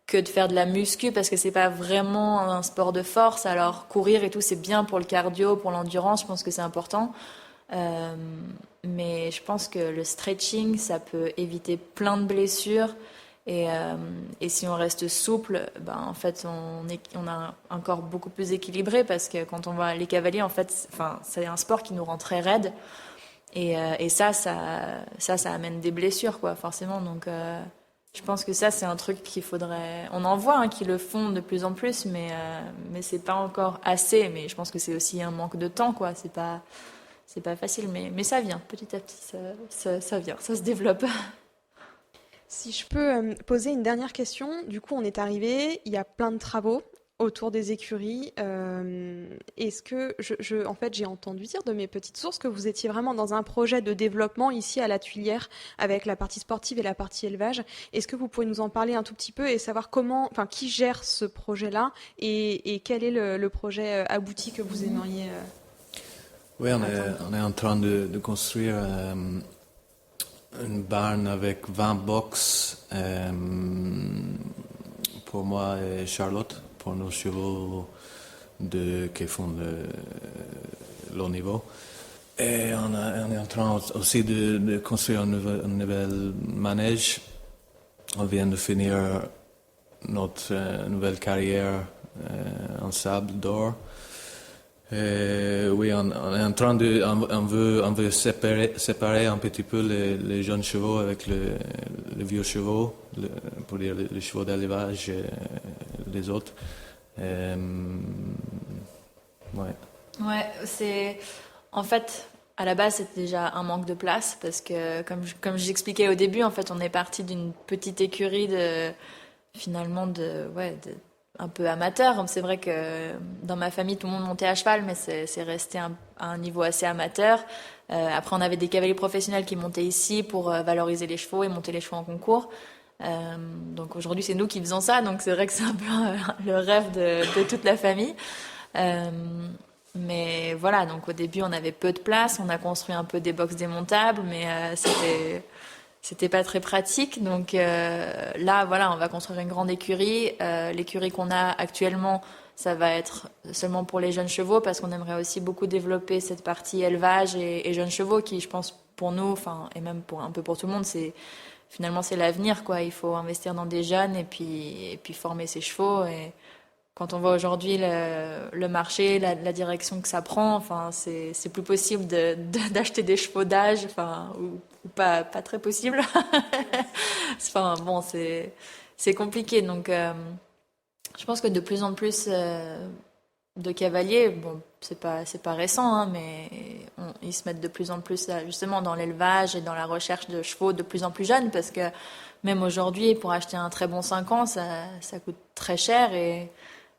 Speaker 3: que de faire de la muscu parce que c'est pas vraiment un sport de force. Alors courir et tout, c'est bien pour le cardio, pour l'endurance, je pense que c'est important. Mais je pense que le stretching, ça peut éviter plein de blessures. Et si on reste souple, en fait, on a un corps beaucoup plus équilibré parce que quand on voit les cavaliers, en fait, c'est un sport qui nous rend très raide. Et ça amène des blessures, quoi, forcément. Donc, je pense que ça, c'est un truc qu'il faudrait. On en voit qui le font de plus en plus, mais c'est pas encore assez. Mais je pense que c'est aussi un manque de temps, quoi. C'est pas facile, mais ça vient petit à petit. Ça vient, ça se développe.
Speaker 1: Si je peux poser une dernière question, du coup on est arrivé, il y a plein de travaux autour des écuries. Est-ce que en fait j'ai entendu dire de mes petites sources que vous étiez vraiment dans un projet de développement ici à la Tuilière avec la partie sportive et la partie élevage. Est-ce que vous pouvez nous en parler un tout petit peu et savoir qui gère ce projet-là et quel est le projet abouti que vous aimeriez
Speaker 4: Oui, on est en train de construire une barn avec 20 box pour moi et Charlotte, pour nos chevaux qui font le haut niveau. Et on est en train aussi de construire un nouvel manège. On vient de finir notre nouvelle carrière en sable d'or. Oui, on est en train on veut séparer un petit peu les jeunes chevaux avec les vieux chevaux, pour dire les chevaux d'élevage et les autres. Ouais.
Speaker 3: Ouais, c'est en fait à la base c'était déjà un manque de place parce que comme j'expliquais au début, en fait on est parti d'une petite écurie finalement un peu amateur. C'est vrai que dans ma famille tout le monde montait à cheval, mais c'est resté à un niveau assez amateur. Après on avait des cavaliers professionnels qui montaient ici pour valoriser les chevaux et monter les chevaux en concours. Donc aujourd'hui c'est nous qui faisons ça, donc c'est vrai que c'est un peu le rêve de toute la famille. Mais voilà, donc au début on avait peu de place, on a construit un peu des box démontables, mais c'était pas très pratique. Donc là voilà, on va construire une grande écurie. L'écurie qu'on a actuellement, ça va être seulement pour les jeunes chevaux, parce qu'on aimerait aussi beaucoup développer cette partie élevage et jeunes chevaux qui, je pense, pour nous, enfin, et même un peu pour tout le monde, finalement c'est l'avenir, quoi. Il faut investir dans des jeunes et puis former ces chevaux. Et quand on voit aujourd'hui le marché, la direction que ça prend, enfin, c'est plus possible d'acheter des chevaux d'âge, enfin, ou pas très possible. Enfin, bon, c'est compliqué. Donc, je pense que de plus en plus de cavaliers, bon, c'est pas récent, hein, mais ils se mettent de plus en plus justement dans l'élevage et dans la recherche de chevaux de plus en plus jeunes, parce que même aujourd'hui, pour acheter un très bon 5 ans, ça coûte très cher et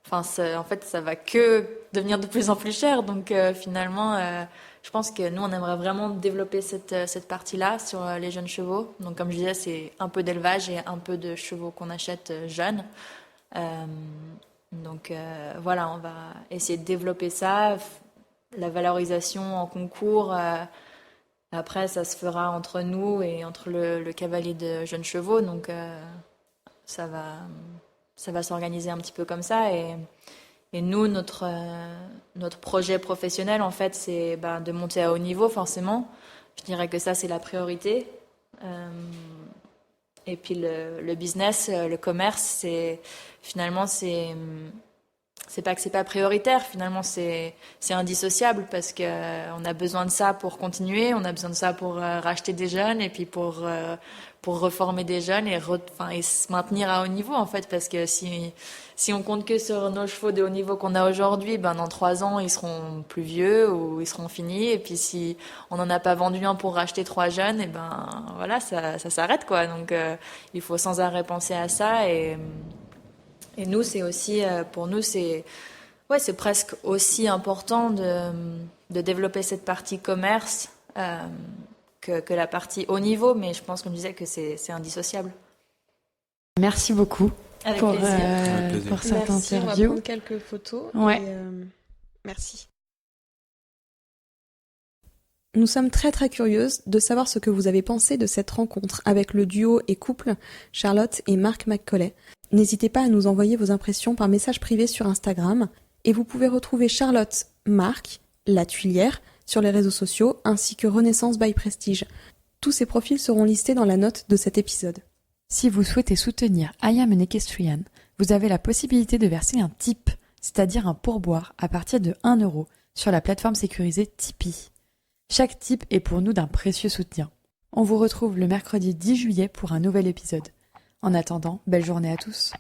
Speaker 3: enfin, en fait, ça va que devenir de plus en plus cher. Donc, finalement, je pense que nous, on aimerait vraiment développer cette partie-là sur les jeunes chevaux. Donc, comme je disais, c'est un peu d'élevage et un peu de chevaux qu'on achète jeunes. Donc, voilà, on va essayer de développer ça. La valorisation en concours, après, ça se fera entre nous et entre le cavalier de jeunes chevaux. Donc, ça va s'organiser un petit peu comme ça. Et nous, notre projet professionnel, en fait, c'est de monter à haut niveau, forcément. Je dirais que ça, c'est la priorité. Et puis le business, le commerce, finalement, c'est pas que c'est pas prioritaire, finalement c'est indissociable, parce que on a besoin de ça pour continuer, on a besoin de ça pour racheter des jeunes et puis pour reformer des jeunes et se maintenir à haut niveau, en fait, parce que si on compte que sur nos chevaux de haut niveau qu'on a aujourd'hui, dans 3 ans ils seront plus vieux ou ils seront finis, et puis si on n'en a pas vendu un pour racheter 3 jeunes, et voilà, ça s'arrête, quoi. Donc il faut sans arrêt penser à ça. Et nous, c'est aussi, pour nous, c'est presque aussi important de développer cette partie commerce que la partie haut niveau, mais je pense, comme je disais, que c'est indissociable.
Speaker 2: Merci beaucoup
Speaker 3: Avec
Speaker 2: pour
Speaker 3: plaisir.
Speaker 2: cette
Speaker 1: Merci, on va
Speaker 2: interview.
Speaker 1: prendre quelques photos.
Speaker 2: Ouais.
Speaker 1: Et, merci. Nous sommes très très curieuses de savoir ce que vous avez pensé de cette rencontre avec le duo et couple Charlotte et Mark McCauley. N'hésitez pas à nous envoyer vos impressions par message privé sur Instagram, et vous pouvez retrouver Charlotte, Mark, La Tuilière sur les réseaux sociaux, ainsi que Renaissance by Prestige. Tous ces profils seront listés dans la note de cet épisode.
Speaker 2: Si vous souhaitez soutenir I Am an Equestrian, vous avez la possibilité de verser un tip, c'est-à-dire un pourboire à partir de 1 € sur la plateforme sécurisée Tipeee. Chaque tip est pour nous d'un précieux soutien. On vous retrouve le mercredi 10 juillet pour un nouvel épisode. En attendant, belle journée à tous.